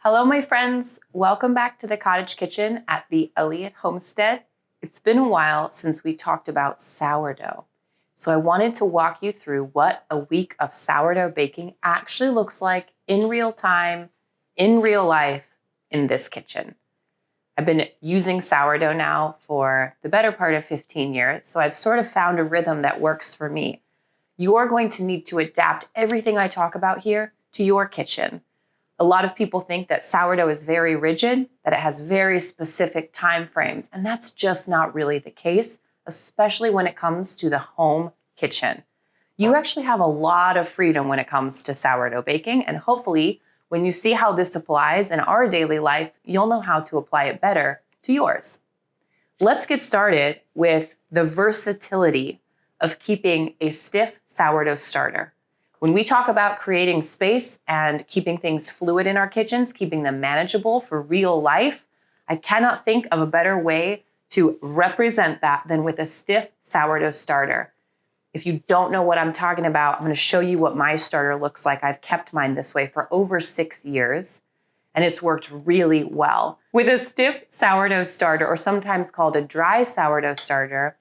Hello, my friends. Welcome back to the cottage kitchen at the Elliott homestead. It's been a while since we talked about sourdough. So I wanted to walk you through what a week of sourdough baking actually looks like in real time, in real life, in this kitchen. I've been using sourdough now for the better part of 15 years, so I've sort of found a rhythm that works for me. You're going to need to adapt everything I talk about here to your kitchen. A lot of people think that sourdough is very rigid, that it has very specific time frames, and that's just not really the case, especially when it comes to the home kitchen. You actually have a lot of freedom when it comes to sourdough baking, and hopefully, when you see how this applies in our daily life, you'll know how to apply it better to yours. Let's get started with the versatility of keeping a stiff sourdough starter. When we talk about creating space and keeping things fluid in our kitchens, keeping them manageable for real life, I cannot think of a better way to represent that than with a stiff sourdough starter. If you don't know what I'm talking about, I'm going to show you what my starter looks like. I've kept mine this way for over 6 years, and it's worked really well. With a stiff sourdough starter, or sometimes called a dry sourdough starter,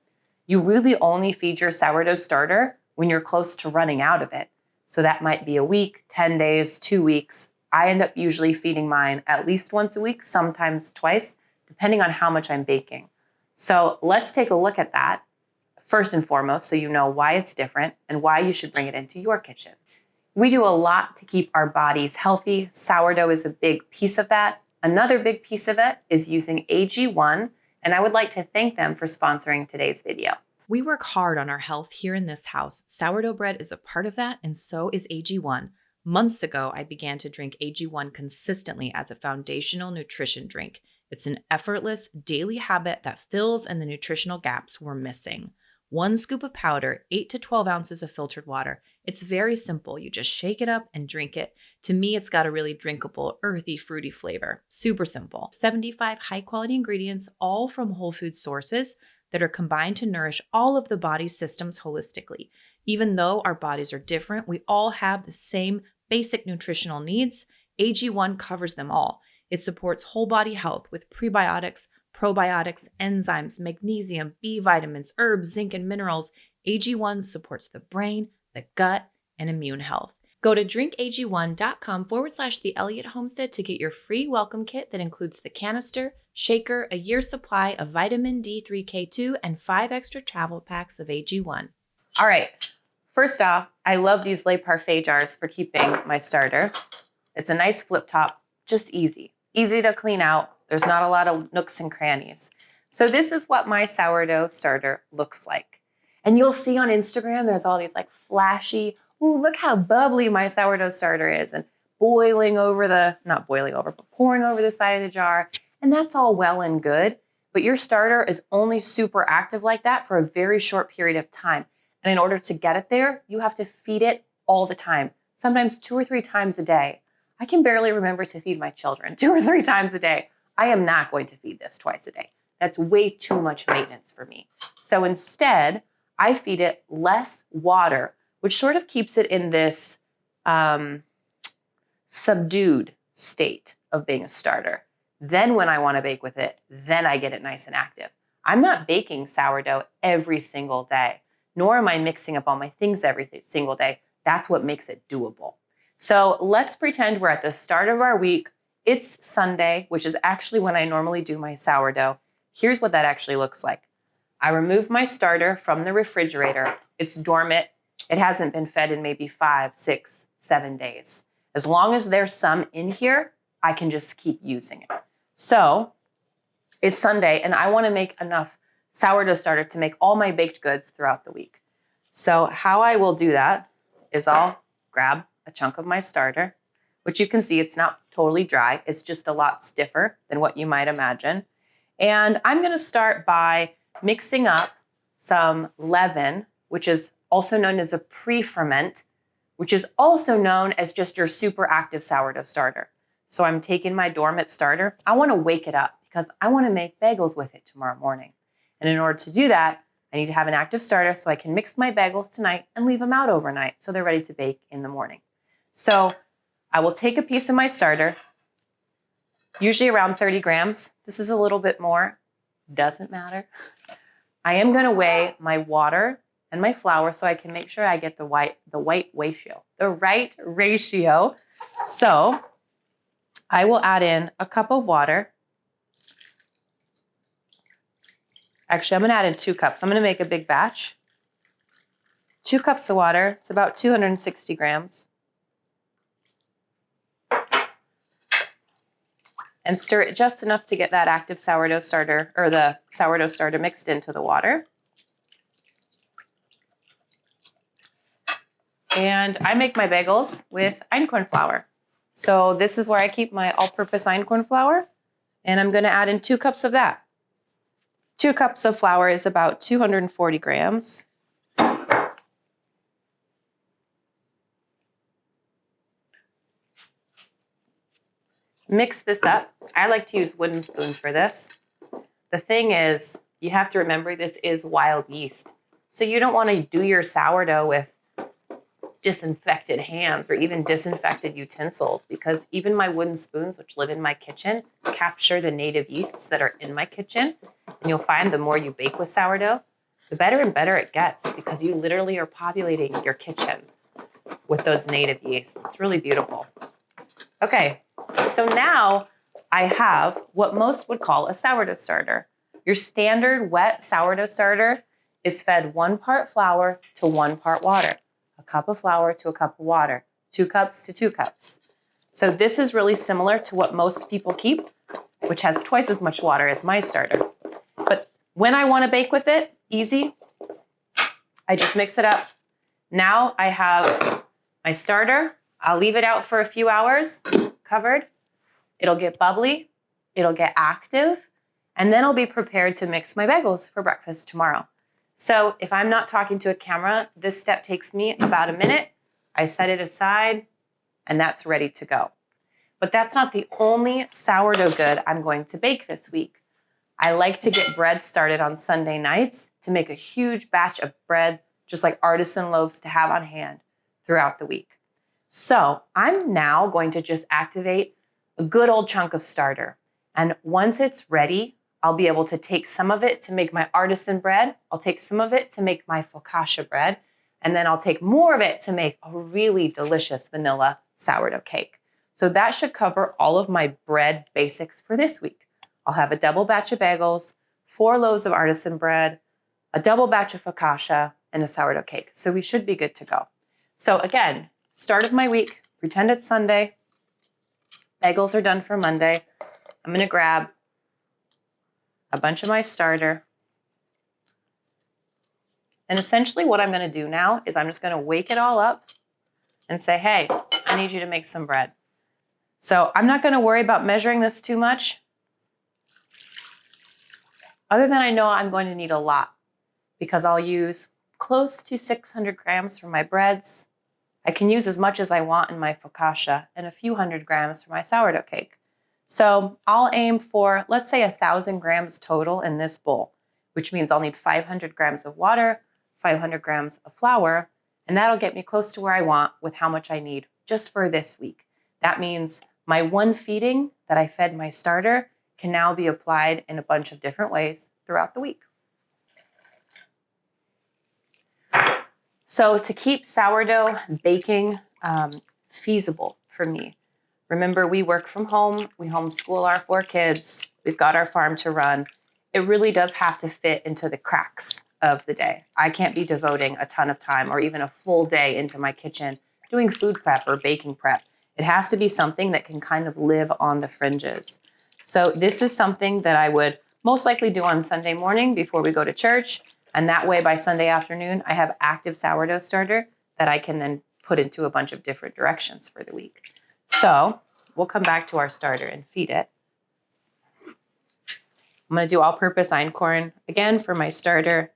you really only feed your sourdough starter when you're close to running out of it. So that might be a week, 10 days, 2 weeks. I end up usually feeding mine at least once a week, sometimes twice, depending on how much I'm baking. So let's take a look at that first and foremost, so you know why it's different and why you should bring it into your kitchen. We do a lot to keep our bodies healthy. Sourdough is a big piece of that. Another big piece of it is using AG1, and I would like to thank them for sponsoring today's video. We work hard on our health here in this house. Sourdough bread is a part of that, and so is AG1. Months ago, I began to drink AG1 consistently as a foundational nutrition drink. It's an effortless daily habit that fills in the nutritional gaps we're missing. 1 scoop of powder, 8 to 12 ounces of filtered water. It's very simple. You just shake it up and drink it. To me, it's got a really drinkable, earthy, fruity flavor. Super simple. 75 high-quality ingredients, all from whole food sources, that are combined to nourish all of the body's systems holistically. Even though our bodies are different, we all have the same basic nutritional needs. AG1 covers them all. It supports whole body health with prebiotics, probiotics, enzymes, magnesium, B vitamins, herbs, zinc, and minerals. AG1 supports the brain, the gut, and immune health. Go to drinkag1.com/the Elliott Homestead to get your free welcome kit that includes the canister, shaker, a year's supply of vitamin D3K2, and 5 extra travel packs of AG1. All right, first off, I love these Le Parfait jars for keeping my starter. It's a nice flip top, just easy to clean out. There's not a lot of nooks and crannies. So this is what my sourdough starter looks like. And you'll see on Instagram, there's all these like flashy, ooh, look how bubbly my sourdough starter is, and pouring over the side of the jar. And that's all well and good, but your starter is only super active like that for a very short period of time. And in order to get it there, you have to feed it all the time, sometimes 2 or 3 times a day. I can barely remember to feed my children 2 or 3 times a day. I am not going to feed this twice a day. That's way too much maintenance for me. So instead, I feed it less water, which sort of keeps it in this subdued state of being a starter. Then when I want to bake with it, then I get it nice and active. I'm not baking sourdough every single day, nor am I mixing up all my things every single day. That's what makes it doable. So let's pretend we're at the start of our week. It's Sunday, which is actually when I normally do my sourdough. Here's what that actually looks like. I remove my starter from the refrigerator. It's dormant. It hasn't been fed in maybe 5, 6, 7 days. As long as there's some in here, I can just keep using it. So it's Sunday, and I want to make enough sourdough starter to make all my baked goods throughout the week. So how I will do that is I'll grab a chunk of my starter, which you can see it's not totally dry. It's just a lot stiffer than what you might imagine. And I'm going to start by mixing up some leaven, which is also known as a pre-ferment, which is also known as just your super active sourdough starter. So I'm taking my dormant starter. I want to wake it up because I want to make bagels with it tomorrow morning. And in order to do that, I need to have an active starter so I can mix my bagels tonight and leave them out overnight so they're ready to bake in the morning. So I will take a piece of my starter, usually around 30 grams. This is a little bit more, doesn't matter. I am gonna weigh my water and my flour so I can make sure I get the right ratio. So I will add in a cup of water. Actually, I'm gonna add in 2 cups. I'm gonna make a big batch. 2 cups of water, it's about 260 grams. And stir it just enough to get that active sourdough starter, or the sourdough starter, mixed into the water. And I make my bagels with einkorn flour. So this is where I keep my all-purpose einkorn flour, and I'm gonna add in 2 cups of that. 2 cups of flour is about 240 grams. Mix this up. I like to use wooden spoons for this. The thing is, you have to remember this is wild yeast. So you don't want to do your sourdough with disinfected hands or even disinfected utensils, because even my wooden spoons, which live in my kitchen, capture the native yeasts that are in my kitchen. And you'll find the more you bake with sourdough, the better and better it gets, because you literally are populating your kitchen with those native yeasts. It's really beautiful. Okay, so now I have what most would call a sourdough starter. Your standard wet sourdough starter is fed 1 part flour to 1 part water, a cup of flour to a cup of water, 2 cups to 2 cups. So this is really similar to what most people keep, which has twice as much water as my starter. But when I want to bake with it, easy, I just mix it up. Now I have my starter. I'll leave it out for a few hours, covered. It'll get bubbly, it'll get active, and then I'll be prepared to mix my bagels for breakfast tomorrow. So if I'm not talking to a camera, this step takes me about a minute. I set it aside, and that's ready to go. But that's not the only sourdough good I'm going to bake this week. I like to get bread started on Sunday nights to make a huge batch of bread, just like artisan loaves to have on hand throughout the week. So I'm now going to just activate a good old chunk of starter. And once it's ready, I'll be able to take some of it to make my artisan bread. I'll take some of it to make my focaccia bread. And then I'll take more of it to make a really delicious vanilla sourdough cake. So that should cover all of my bread basics for this week. I'll have a double batch of bagels, 4 loaves of artisan bread, a double batch of focaccia, and a sourdough cake. So we should be good to go. So again, start of my week, pretend it's Sunday. Bagels are done for Monday. I'm gonna grab a bunch of my starter. And essentially what I'm gonna do now is I'm just gonna wake it all up and say, hey, I need you to make some bread. So I'm not gonna worry about measuring this too much, other than I know I'm going to need a lot, because I'll use close to 600 grams for my breads. I can use as much as I want in my focaccia and a few hundred grams for my sourdough cake. So I'll aim for, let's say, 1,000 grams total in this bowl, which means I'll need 500 grams of water, 500 grams of flour, and that'll get me close to where I want with how much I need just for this week. That means my one feeding that I fed my starter can now be applied in a bunch of different ways throughout the week. So to keep sourdough baking feasible for me, remember we work from home, we homeschool our 4 kids, we've got our farm to run. It really does have to fit into the cracks of the day. I can't be devoting a ton of time or even a full day into my kitchen doing food prep or baking prep. It has to be something that can kind of live on the fringes. So this is something that I would most likely do on Sunday morning before we go to church. And that way, by Sunday afternoon, I have active sourdough starter that I can then put into a bunch of different directions for the week. So we'll come back to our starter and feed it. I'm going to do all-purpose einkorn again for my starter.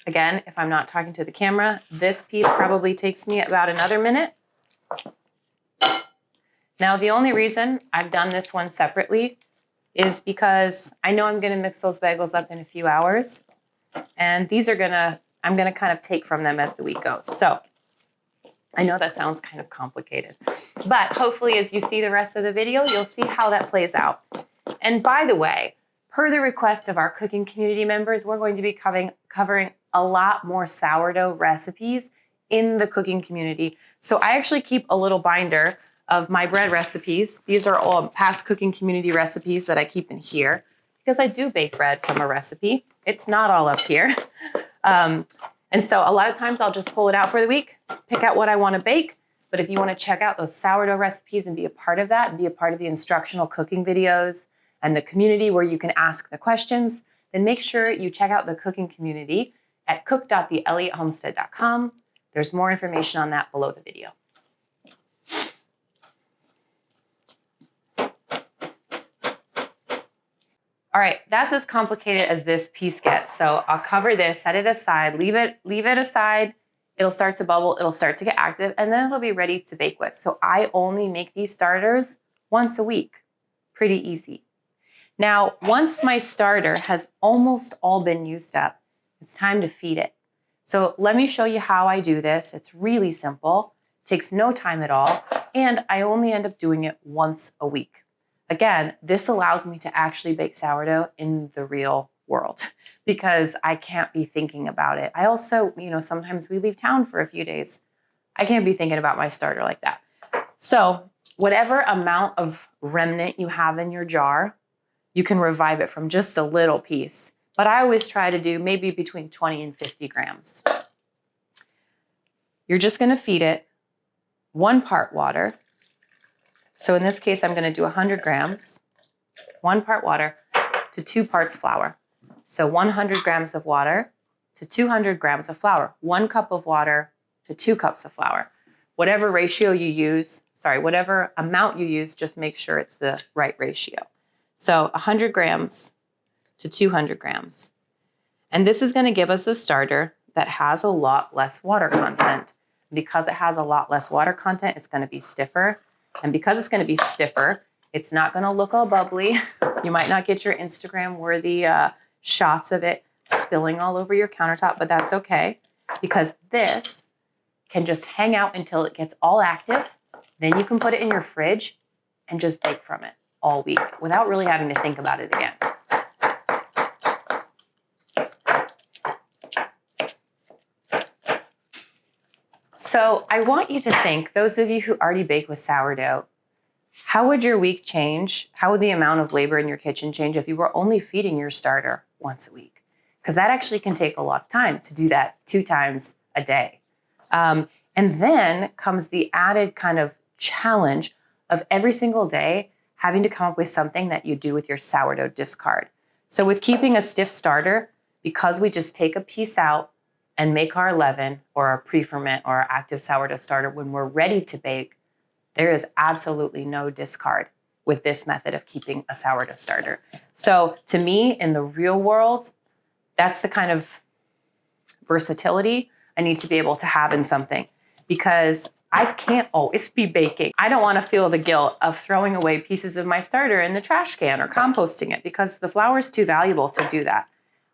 Again, if I'm not talking to the camera, this piece probably takes me about another minute. Now, the only reason I've done this one separately is because I know I'm going to mix those bagels up in a few hours. And these are I'm gonna kind of take from them as the week goes. So I know that sounds kind of complicated, but hopefully as you see the rest of the video, you'll see how that plays out. And by the way, per the request of our cooking community members, we're going to be covering a lot more sourdough recipes in the cooking community. So I actually keep a little binder of my bread recipes. These are all past cooking community recipes that I keep in here because I do bake bread from a recipe. It's not all up here. And so a lot of times I'll just pull it out for the week, pick out what I want to bake. But if you want to check out those sourdough recipes and be a part of that and be a part of the instructional cooking videos and the community where you can ask the questions, then make sure you check out the cooking community at cook.theelliottHomestead.com. There's more information on that below the video. All right, that's as complicated as this piece gets. So I'll cover this, set it aside, leave it aside. It'll start to bubble, it'll start to get active, and then it'll be ready to bake with. So I only make these starters once a week. Pretty easy. Now, once my starter has almost all been used up, it's time to feed it. So let me show you how I do this. It's really simple, takes no time at all, and I only end up doing it once a week. Again, this allows me to actually bake sourdough in the real world because I can't be thinking about it. I also, sometimes we leave town for a few days. I can't be thinking about my starter like that. So whatever amount of remnant you have in your jar, you can revive it from just a little piece. But I always try to do maybe between 20 and 50 grams. You're just gonna feed it 1 part water. So in this case, I'm gonna do 100 grams, 1 part water to 2 parts flour. So 100 grams of water to 200 grams of flour, 1 cup of water to 2 cups of flour. Whatever ratio you use, whatever amount you use, just make sure it's the right ratio. So 100 grams to 200 grams. And this is gonna give us a starter that has a lot less water content. Because it has a lot less water content, it's gonna be stiffer. And because it's gonna be stiffer, it's not gonna look all bubbly. You might not get your Instagram-worthy shots of it spilling all over your countertop, but that's okay because this can just hang out until it gets all active. Then you can put it in your fridge and just bake from it all week without really having to think about it again. So I want you to think, those of you who already bake with sourdough, how would your week change? How would the amount of labor in your kitchen change if you were only feeding your starter once a week? Because that actually can take a lot of time to do that 2 times a day. And then comes the added kind of challenge of every single day having to come up with something that you do with your sourdough discard. So with keeping a stiff starter, because we just take a piece out and make our leaven or our pre-ferment or our active sourdough starter when we're ready to bake, there is absolutely no discard with this method of keeping a sourdough starter. So to me, in the real world, that's the kind of versatility I need to be able to have in something because I can't always be baking. I don't want to feel the guilt of throwing away pieces of my starter in the trash can or composting it because the flour is too valuable to do that.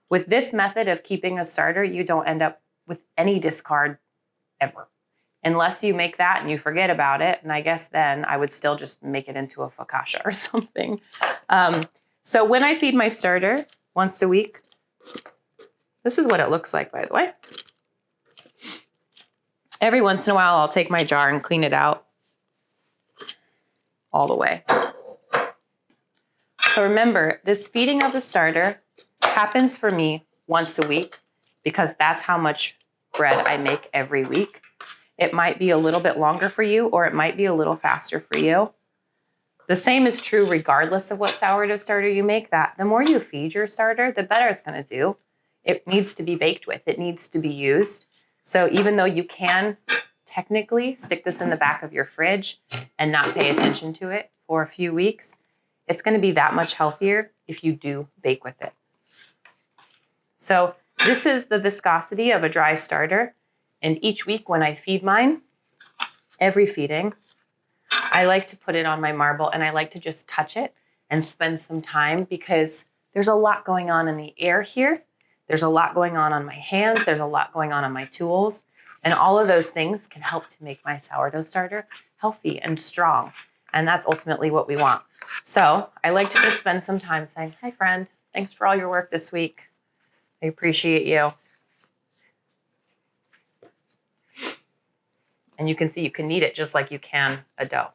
With this method of keeping a starter, you don't end up with any discard ever. Unless you make that and you forget about it. And I guess then I would still just make it into a focaccia or something. So when I feed my starter once a week, this is what it looks like, by the way. Every once in a while, I'll take my jar and clean it out all the way. So remember, this feeding of the starter happens for me once a week because that's how much bread I make every week. It might be a little bit longer for you, or it might be a little faster for you. The same is true regardless of what sourdough starter you make. That the more you feed your starter, the better it's going to do. It needs to be baked with. It needs to be used. So even though you can technically stick this in the back of your fridge and not pay attention to it for a few weeks, it's going to be that much healthier if you do bake with it. So this is the viscosity of a dry starter. And each week when I feed mine, every feeding, I like to put it on my marble and I like to just touch it and spend some time because there's a lot going on in the air here There's a lot going on my hands. There's a lot going on my tools. And all of those things can help to make my sourdough starter healthy and strong. And that's ultimately what we want. So I like to just spend some time saying, hi, friend, thanks for all your work this week. I appreciate you. And you can see you can knead it just like you can a dough.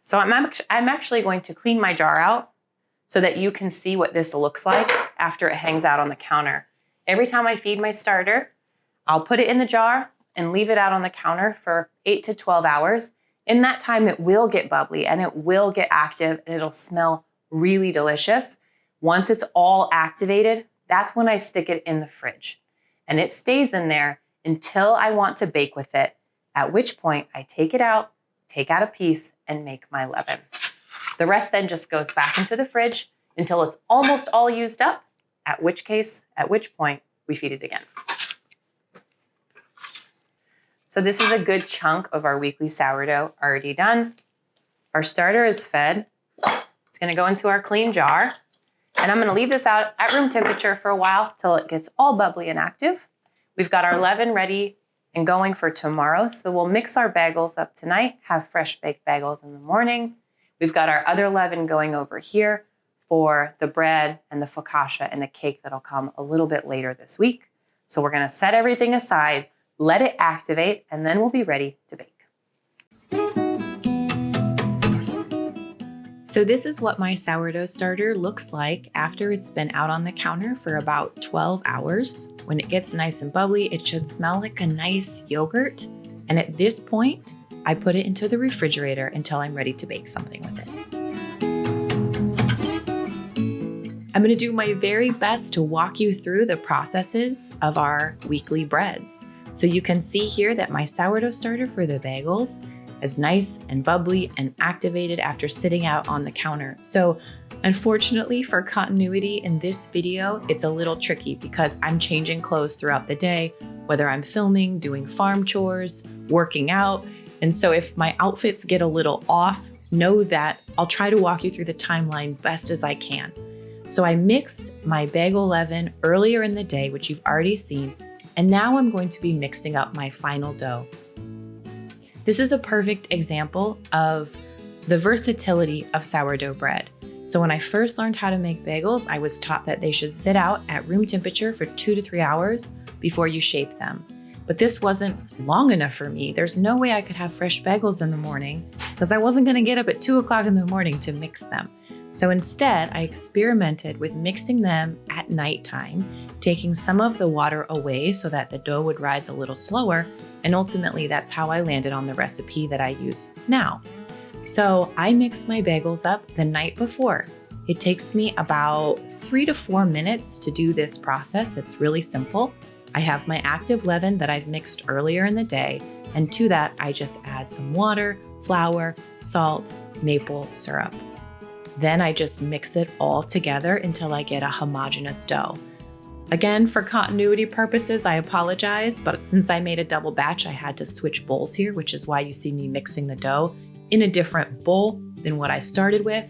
So I'm actually going to clean my jar out so that you can see what this looks like after it hangs out on the counter. Every time I feed my starter, I'll put it in the jar and leave it out on the counter for 8 to 12 hours. In that time, it will get bubbly and it will get active and it'll smell really delicious. Once it's all activated, that's when I stick it in the fridge. And it stays in there until I want to bake with it, at which point I take it out, take out a piece, and make my leaven. The rest then just goes back into the fridge until it's almost all used up, at which point we feed it again. So this is a good chunk of our weekly sourdough already done. Our starter is fed. It's gonna go into our clean jar. And I'm gonna leave this out at room temperature for a while till it gets all bubbly and active. We've got our leaven ready and going for tomorrow. So we'll mix our bagels up tonight, have fresh baked bagels in the morning. We've got our other leaven going over here for the bread and the focaccia and the cake that'll come a little bit later this week. So we're gonna set everything aside, let it activate, and then we'll be ready to bake. So this is what my sourdough starter looks like after it's been out on the counter for about 12 hours. When it gets nice and bubbly, it should smell like a nice yogurt. And at this point, I put it into the refrigerator until I'm ready to bake something with it. I'm gonna do my very best to walk you through the processes of our weekly breads. So you can see here that my sourdough starter for the bagels is nice and bubbly and activated after sitting out on the counter. So unfortunately for continuity in this video, it's a little tricky because I'm changing clothes throughout the day, whether I'm filming, doing farm chores, working out. And so if my outfits get a little off, know that I'll try to walk you through the timeline best as I can. So I mixed my bagel leaven earlier in the day, which you've already seen, and now I'm going to be mixing up my final dough. This is a perfect example of the versatility of sourdough bread. So when I first learned how to make bagels, I was taught that they should sit out at room temperature for 2 to 3 hours before you shape them. But this wasn't long enough for me. There's no way I could have fresh bagels in the morning because I wasn't gonna get up at 2 o'clock in the morning to mix them. So instead, I experimented with mixing them at nighttime, taking some of the water away so that the dough would rise a little slower. And ultimately, that's how I landed on the recipe that I use now. So I mix my bagels up the night before. It takes me about 3 to 4 minutes to do this process. It's really simple. I have my active leaven that I've mixed earlier in the day. And to that, I just add some water, flour, salt, maple syrup. Then I just mix it all together until I get a homogeneous dough. Again, for continuity purposes, I apologize, but since I made a double batch, I had to switch bowls here, which is why you see me mixing the dough in a different bowl than what I started with.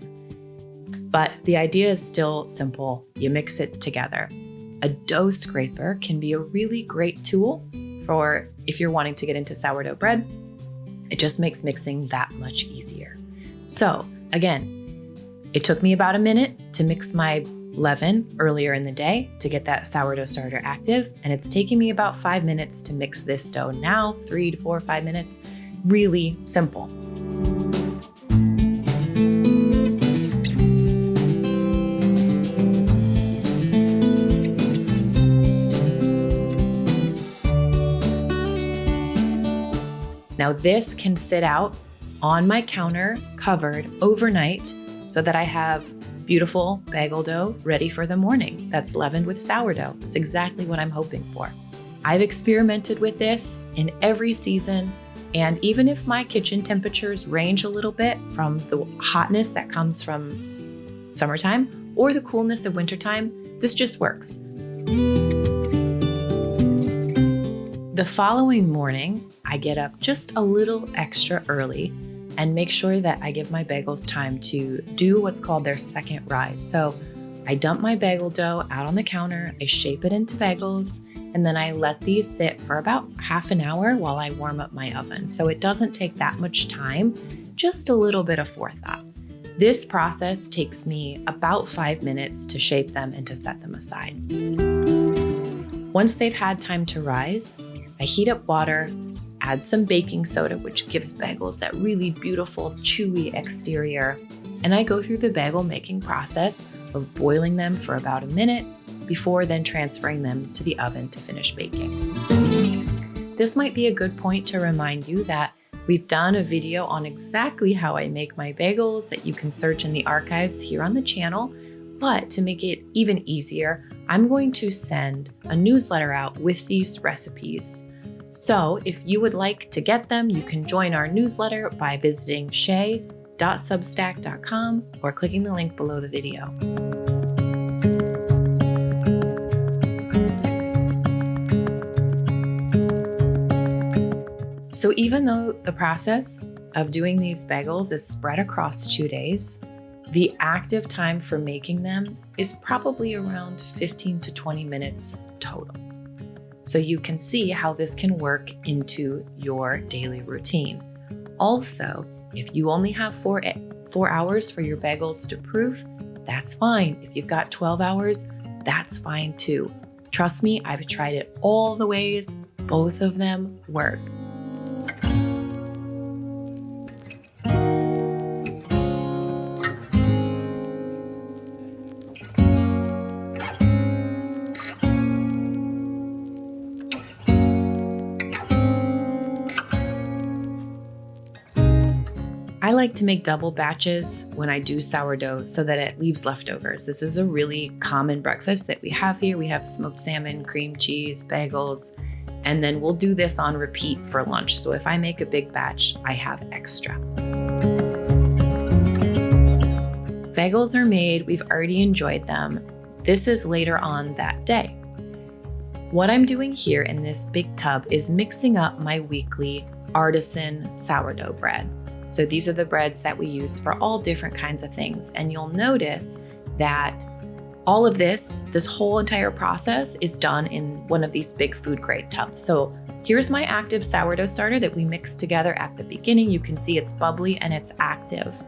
But the idea is still simple. You mix it together. A dough scraper can be a really great tool for if you're wanting to get into sourdough bread. It just makes mixing that much easier. So again, it took me about a minute to mix my leaven earlier in the day to get that sourdough starter active, and it's taking me about 5 minutes to mix this dough now, 3 to 4 or 5 minutes. Really simple. Now this can sit out on my counter covered overnight so that I have beautiful bagel dough ready for the morning that's leavened with sourdough. It's exactly what I'm hoping for. I've experimented with this in every season, and even if my kitchen temperatures range a little bit from the hotness that comes from summertime or the coolness of wintertime, this just works. The following morning, I get up just a little extra early and make sure that I give my bagels time to do what's called their second rise. So I dump my bagel dough out on the counter, I shape it into bagels, and then I let these sit for about half an hour while I warm up my oven. So it doesn't take that much time, just a little bit of forethought. This process takes me about 5 minutes to shape them and to set them aside. Once they've had time to rise, I heat up water, add some baking soda, which gives bagels that really beautiful, chewy exterior, and I go through the bagel making process of boiling them for about a minute before then transferring them to the oven to finish baking. This might be a good point to remind you that we've done a video on exactly how I make my bagels that you can search in the archives here on the channel, but to make it even easier, I'm going to send a newsletter out with these recipes. So if you would like to get them, you can join our newsletter by visiting shaye.substack.com or clicking the link below the video. So even though the process of doing these bagels is spread across 2 days, the active time for making them is probably around 15 to 20 minutes total. So you can see how this can work into your daily routine. Also, if you only have 4 hours for your bagels to proof, that's fine. If you've got 12 hours, that's fine too. Trust me, I've tried it all the ways. Both of them work. I like to make double batches when I do sourdough so that it leaves leftovers. This is a really common breakfast that we have here. We have smoked salmon, cream cheese, bagels, and then we'll do this on repeat for lunch. So if I make a big batch, I have extra. Bagels are made, we've already enjoyed them. This is later on that day. What I'm doing here in this big tub is mixing up my weekly Artisan sourdough bread. So these are the breads that we use for all different kinds of things. And you'll notice that all of this whole entire process is done in one of these big food grade tubs. So here's my active sourdough starter that we mixed together at the beginning. You can see it's bubbly and it's active.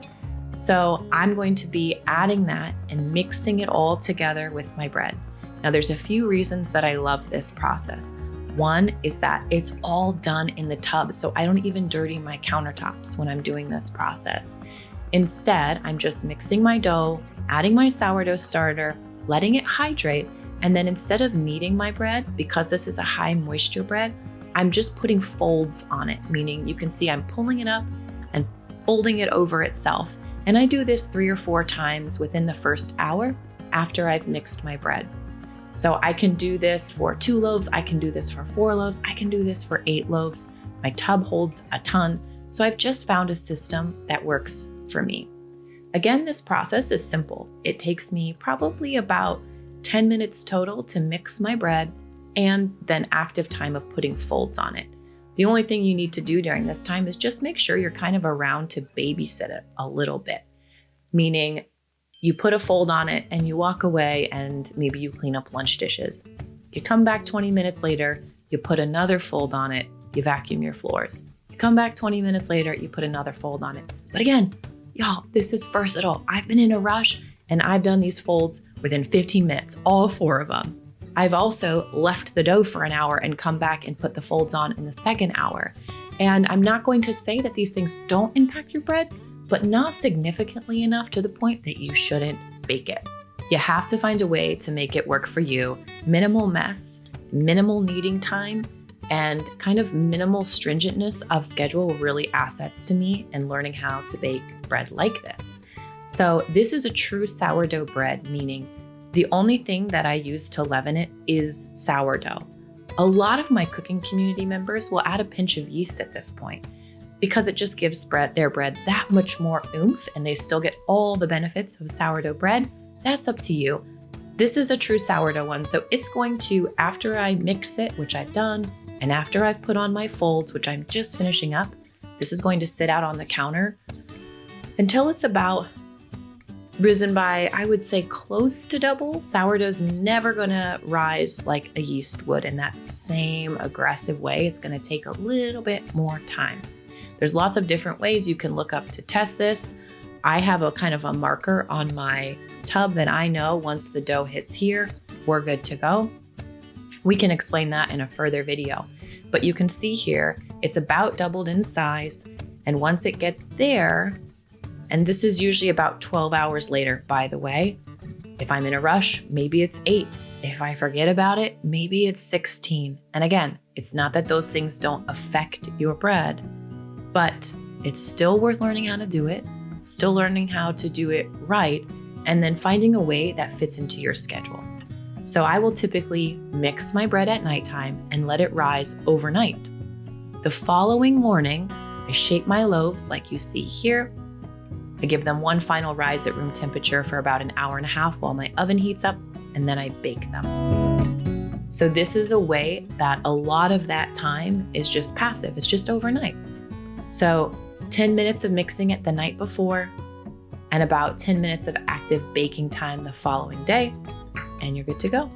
So I'm going to be adding that and mixing it all together with my bread. Now there's a few reasons that I love this process. One is that it's all done in the tub, so I don't even dirty my countertops when I'm doing this process. Instead, I'm just mixing my dough, adding my sourdough starter, letting it hydrate, and then instead of kneading my bread, because this is a high moisture bread, I'm just putting folds on it, meaning you can see I'm pulling it up and folding it over itself. And I do this 3 or 4 times within the first hour after I've mixed my bread. So I can do this for 2 loaves, I can do this for 4 loaves, I can do this for 8 loaves. My tub holds a ton, so I've just found a system that works for me. Again, this process is simple. It takes me probably about 10 minutes total to mix my bread and then active time of putting folds on it. The only thing you need to do during this time is just make sure you're kind of around to babysit it a little bit, meaning you put a fold on it and you walk away and maybe you clean up lunch dishes. You come back 20 minutes later, you put another fold on it, you vacuum your floors. You come back 20 minutes later, you put another fold on it. But again, y'all, this is versatile. I've been in a rush and I've done these folds within 15 minutes, all 4 of them. I've also left the dough for an hour and come back and put the folds on in the second hour. And I'm not going to say that these things don't impact your bread, but not significantly enough to the point that you shouldn't bake it. You have to find a way to make it work for you. Minimal mess, minimal kneading time, and kind of minimal stringentness of schedule were really assets to me in learning how to bake bread like this. So this is a true sourdough bread, meaning the only thing that I use to leaven it is sourdough. A lot of my cooking community members will add a pinch of yeast at this point, because it just gives their bread that much more oomph and they still get all the benefits of sourdough bread. That's up to you. This is a true sourdough one, so it's going to, after I mix it, which I've done, and after I've put on my folds, which I'm just finishing up, this is going to sit out on the counter until it's about risen by, I would say, close to double. Sourdough's never gonna rise like a yeast would in that same aggressive way. It's gonna take a little bit more time. There's lots of different ways you can look up to test this. I have a kind of a marker on my tub that I know once the dough hits here, we're good to go. We can explain that in a further video, but you can see here, it's about doubled in size. And once it gets there, and this is usually about 12 hours later, by the way. If I'm in a rush, maybe it's 8. If I forget about it, maybe it's 16. And again, it's not that those things don't affect your bread, but it's still worth learning how to do it, still learning how to do it right, and then finding a way that fits into your schedule. So I will typically mix my bread at nighttime and let it rise overnight. The following morning, I shape my loaves like you see here. I give them one final rise at room temperature for about an hour and a half while my oven heats up, and then I bake them. So this is a way that a lot of that time is just passive. It's just overnight. So 10 minutes of mixing it the night before and about 10 minutes of active baking time the following day, and you're good to go.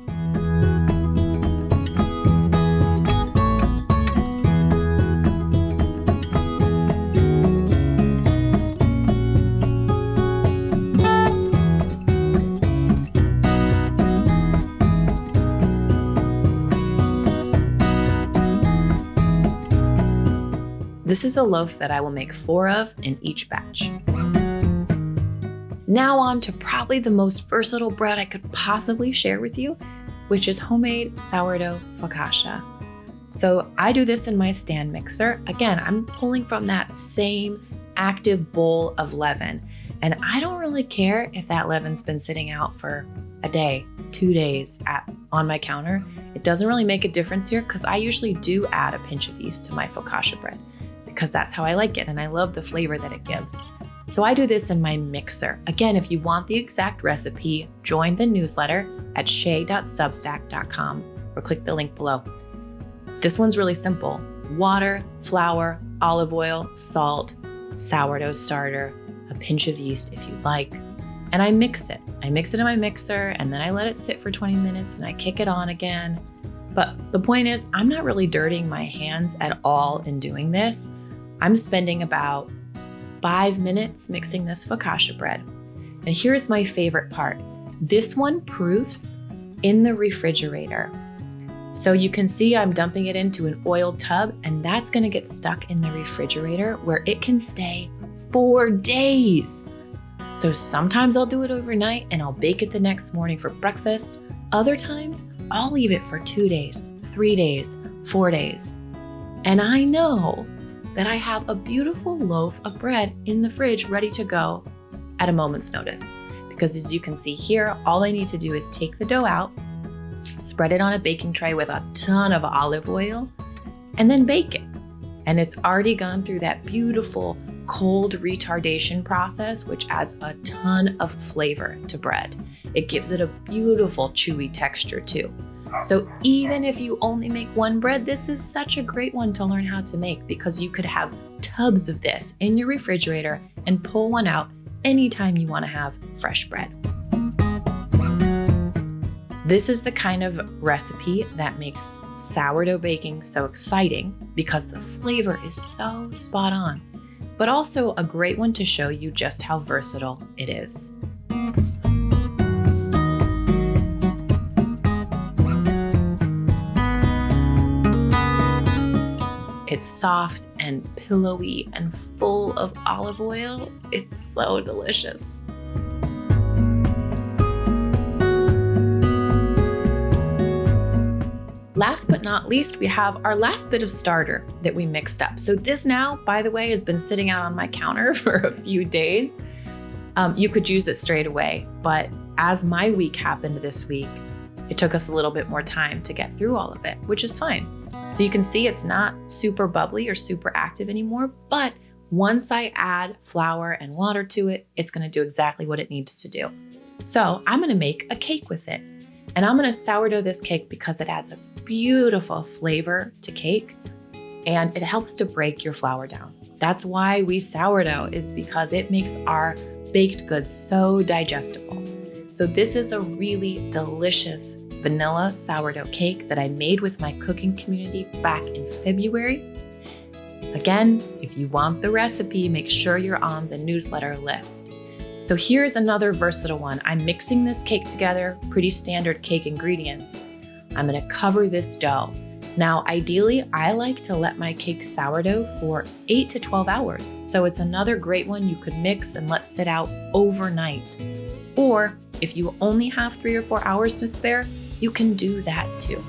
This is a loaf that I will make 4 of in each batch. Now on to probably the most versatile bread I could possibly share with you, which is homemade sourdough focaccia. So I do this in my stand mixer. Again, I'm pulling from that same active bowl of leaven. And I don't really care if that leaven's been sitting out for a day, 2 days on my counter. It doesn't really make a difference here because I usually do add a pinch of yeast to my focaccia bread, because that's how I like it and I love the flavor that it gives. So I do this in my mixer. Again, if you want the exact recipe, join the newsletter at shaye.substack.com or click the link below. This one's really simple. Water, flour, olive oil, salt, sourdough starter, a pinch of yeast if you like, and I mix it. I mix it in my mixer and then I let it sit for 20 minutes and I kick it on again. But the point is, I'm not really dirtying my hands at all in doing this. I'm spending about 5 minutes mixing this focaccia bread. And here's my favorite part. This one proofs in the refrigerator. So you can see I'm dumping it into an oiled tub, and that's gonna get stuck in the refrigerator where it can stay 4 days. So sometimes I'll do it overnight and I'll bake it the next morning for breakfast. Other times I'll leave it for 2 days, 3 days, 4 days. And I know that I have a beautiful loaf of bread in the fridge ready to go at a moment's notice. Because as you can see here, all I need to do is take the dough out, spread it on a baking tray with a ton of olive oil, and then bake it. And it's already gone through that beautiful cold retardation process, which adds a ton of flavor to bread. It gives it a beautiful chewy texture too. So even if you only make one bread, this is such a great one to learn how to make, because you could have tubs of this in your refrigerator and pull one out anytime you want to have fresh bread. This is the kind of recipe that makes sourdough baking so exciting because the flavor is so spot on, but also a great one to show you just how versatile it is. It's soft and pillowy and full of olive oil. It's so delicious. Last but not least, we have our last bit of starter that we mixed up. So this now, by the way, has been sitting out on my counter for a few days. You could use it straight away, but as my week happened this week, it took us a little bit more time to get through all of it, which is fine. So you can see it's not super bubbly or super active anymore, but once I add flour and water to it, it's gonna do exactly what it needs to do. So I'm gonna make a cake with it. And I'm gonna sourdough this cake because it adds a beautiful flavor to cake and it helps to break your flour down. That's why we sourdough, is because it makes our baked goods so digestible. So this is a really delicious vanilla sourdough cake that I made with my cooking community back in February. Again, if you want the recipe, make sure you're on the newsletter list. So here's another versatile one. I'm mixing this cake together, pretty standard cake ingredients. I'm gonna cover this dough. Now, ideally, I like to let my cake sourdough for 8 to 12 hours. So it's another great one you could mix and let sit out overnight. Or if you only have 3 or 4 hours to spare, you can do that too.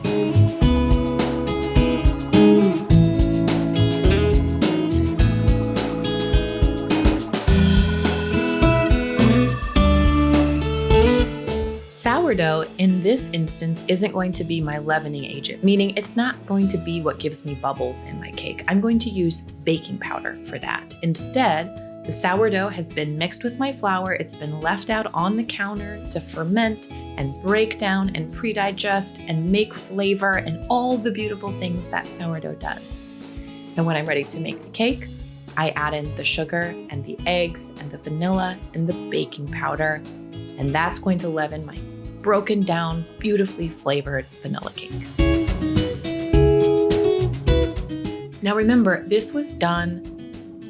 Sourdough, in this instance, isn't going to be my leavening agent, meaning it's not going to be what gives me bubbles in my cake. I'm going to use baking powder for that. Instead, the sourdough has been mixed with my flour. It's been left out on the counter to ferment and break down and pre-digest and make flavor and all the beautiful things that sourdough does. And when I'm ready to make the cake, I add in the sugar and the eggs and the vanilla and the baking powder, and that's going to leaven my broken down, beautifully flavored vanilla cake. Now remember, this was done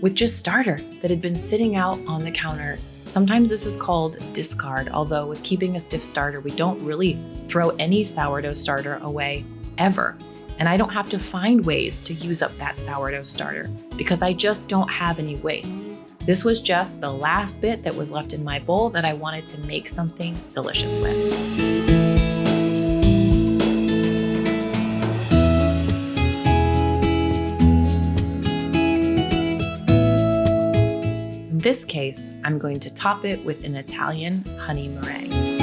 with just starter that had been sitting out on the counter. Sometimes this is called discard, although with keeping a stiff starter, we don't really throw any sourdough starter away ever. And I don't have to find ways to use up that sourdough starter because I just don't have any waste. This was just the last bit that was left in my bowl that I wanted to make something delicious with. In this case, I'm going to top it with an Italian honey meringue.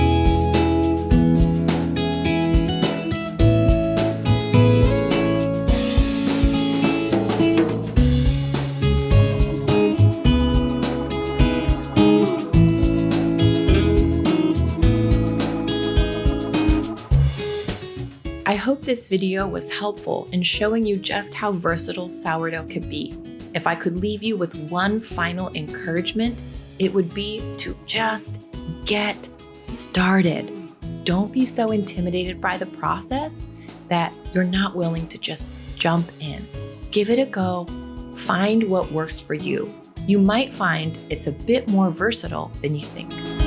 I hope this video was helpful in showing you just how versatile sourdough could be. If I could leave you with one final encouragement, it would be to just get started. Don't be so intimidated by the process that you're not willing to just jump in. Give it a go, find what works for you. You might find it's a bit more versatile than you think.